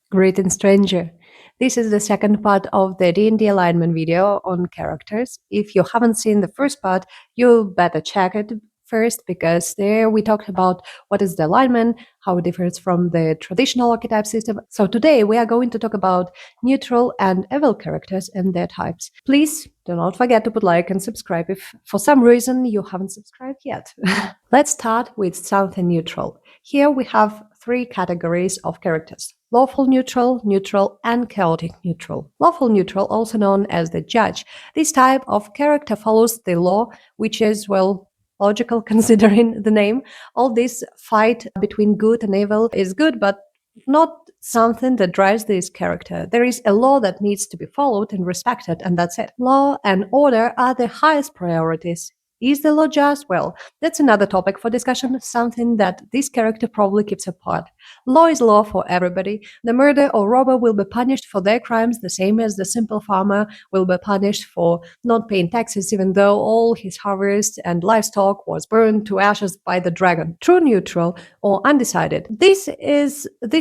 Greeting stranger. This is the second part of the D&D Alignment video on characters. If you haven't seen the first part, you better check it first because there we talked about what is the alignment, how it differs from the traditional archetype system. So today we are going to talk about neutral and evil characters and their types. Please do not forget to put like and subscribe if for some reason you haven't subscribed yet. Let's start with something neutral. Here we have three categories of characters: lawful neutral, neutral, and chaotic neutral. Lawful neutral, also known as the judge. This type of character follows the law, which is, well, logical considering the name. All this fight between good and evil is good, but not something that drives this character. There is a law that needs to be followed and respected, and that's it. Law and order are the highest priorities. Is the law just? Well, that's another topic for discussion, something that this character probably keeps apart. Law is law for everybody. The murderer or robber will be punished for their crimes the same as the simple farmer will be punished for not paying taxes, even though all his harvest and livestock was burned to ashes by the dragon. True neutral or undecided. This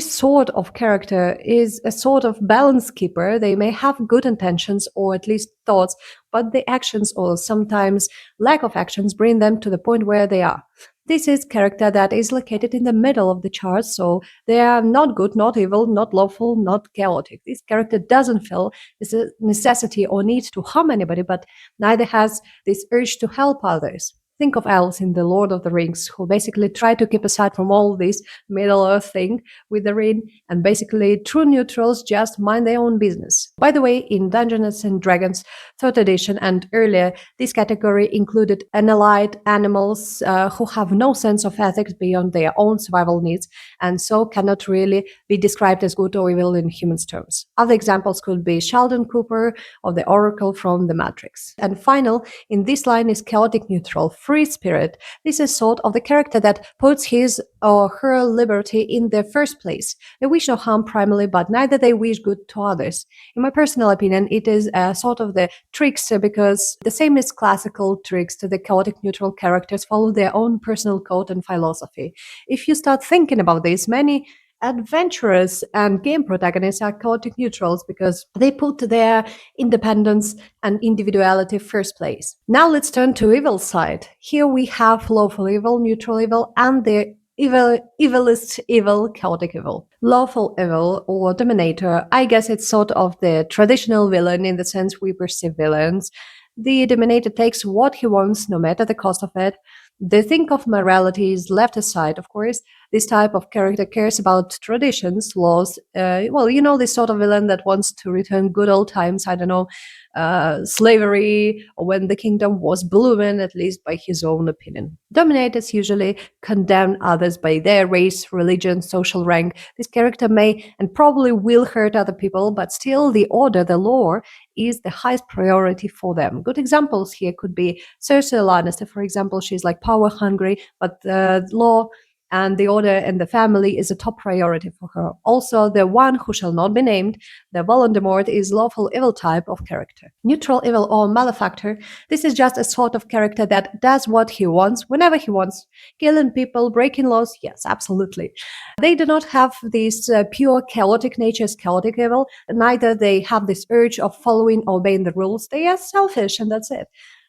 sort of character is a sort of balance keeper. They may have good intentions or at least thoughts, but the actions or sometimes lack of actions bring them to the point where they are. This is character that is located in the middle of the chart, so they are not good, not evil, not lawful, not chaotic. This character doesn't feel this necessity or need to harm anybody, but neither has this urge to help others. Think of elves in The Lord of the Rings, who basically try to keep aside from all this Middle-earth thing with the ring, and basically true neutrals just mind their own business. By the way, in Dungeons and Dragons 3rd edition and earlier, this category included unallied animals who have no sense of ethics beyond their own survival needs, and so cannot really be described as good or evil in humans' terms. Other examples could be Sheldon Cooper or the Oracle from The Matrix. And final, in this line is chaotic neutral, free spirit. This is sort of the character that puts his or her liberty in the first place. They wish no harm primarily, but neither they wish good to others. In my personal opinion, it is a sort of the trickster because the same as classical trickster, the chaotic neutral characters follow their own personal code and philosophy. If you start thinking about this, many adventurers and game protagonists are chaotic neutrals because they put their independence and individuality first place. Now let's turn to evil side. Here we have lawful evil, neutral evil, and the evilest evil, chaotic evil. Lawful evil or dominator, I guess it's sort of the traditional villain in the sense we perceive villains. The dominator takes what he wants, no matter the cost of it. The thing of morality is left aside, of course. This type of character cares about traditions, laws. This sort of villain that wants to return good old times, I don't know, slavery, or when the kingdom was blooming, at least by his own opinion. Dominators usually condemn others by their race, religion, social rank. This character may and probably will hurt other people, but still the order, the law, is the highest priority for them. Good examples here could be Cersei Lannister, for example. She's like power hungry, but the law and the order and the family is a top priority for her. Also, the one who shall not be named, the Voldemort, is lawful evil type of character. Neutral evil or malefactor, this is just a sort of character that does what he wants, whenever he wants. Killing people, breaking laws, yes, absolutely. They do not have this pure chaotic nature as chaotic evil, neither they have this urge of following or obeying the rules. They are selfish and that's it.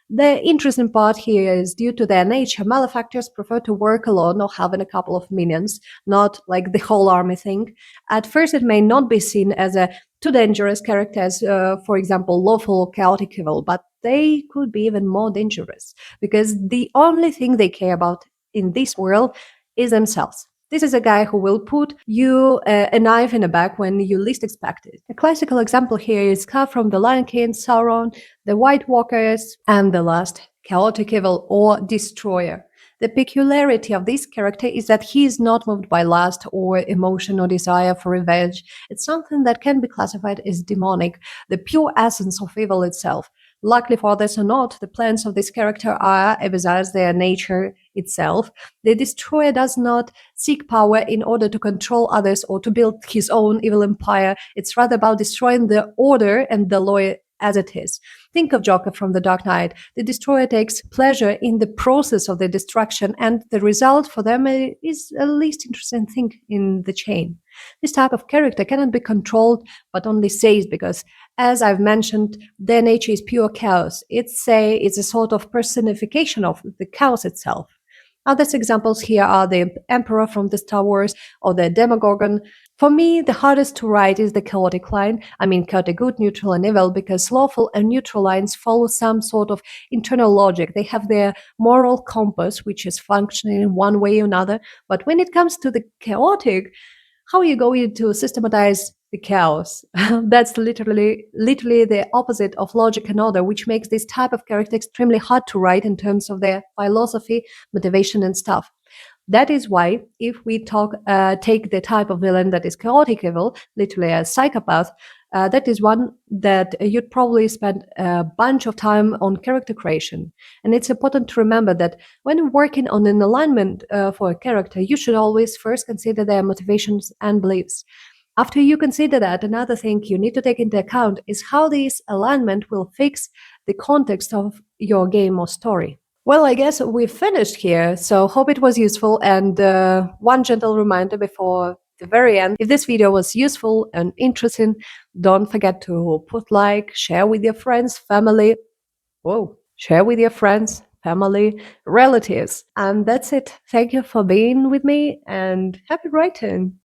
The interesting part here is due to their nature, malefactors prefer to work alone or having a couple of minions, not like the whole army thing. At first, it may not be seen as a too dangerous character as, for example, lawful or chaotic evil, but they could be even more dangerous because the only thing they care about in this world is themselves. This is a guy who will put you a knife in the back when you least expect it. A classical example here is Scar from The Lion King, Sauron, the White Walkers, and the last, chaotic evil or destroyer. The peculiarity of this character is that he is not moved by lust or emotion or desire for revenge. It's something that can be classified as demonic, the pure essence of evil itself. Luckily for others or not, the plans of this character are, besides their nature itself, the destroyer does not seek power in order to control others or to build his own evil empire. It's rather about destroying the order and the law as it is. Think of Joker from The Dark Knight. The destroyer takes pleasure in the process of the destruction, and the result for them is the least interesting thing in the chain. This type of character cannot be controlled, but only seized, because, as I've mentioned, their nature is pure chaos. It's a sort of personification of the chaos itself. Other examples here are the Emperor from the Star Wars or the Demogorgon. For me, the hardest to write is the chaotic line. I mean, chaotic good, neutral, and evil, because lawful and neutral lines follow some sort of internal logic. They have their moral compass, which is functioning in one way or another. But when it comes to the chaotic, how are you going to systematize the chaos? That's literally the opposite of logic and order, which makes this type of character extremely hard to write in terms of their philosophy, motivation, and stuff. That is why, if we take the type of villain that is chaotic evil, literally a psychopath, that is one that you'd probably spend a bunch of time on character creation. And it's important to remember that when working on an alignment for a character, you should always first consider their motivations and beliefs. After you consider that, another thing you need to take into account is how this alignment will fix the context of your game or story. Well, I guess we've finished here, so hope it was useful. And one gentle reminder before the very end: if this video was useful and interesting, don't forget to put like, share with your friends, family. Whoa, share with your friends, family, relatives. And that's it. Thank you for being with me, and happy writing.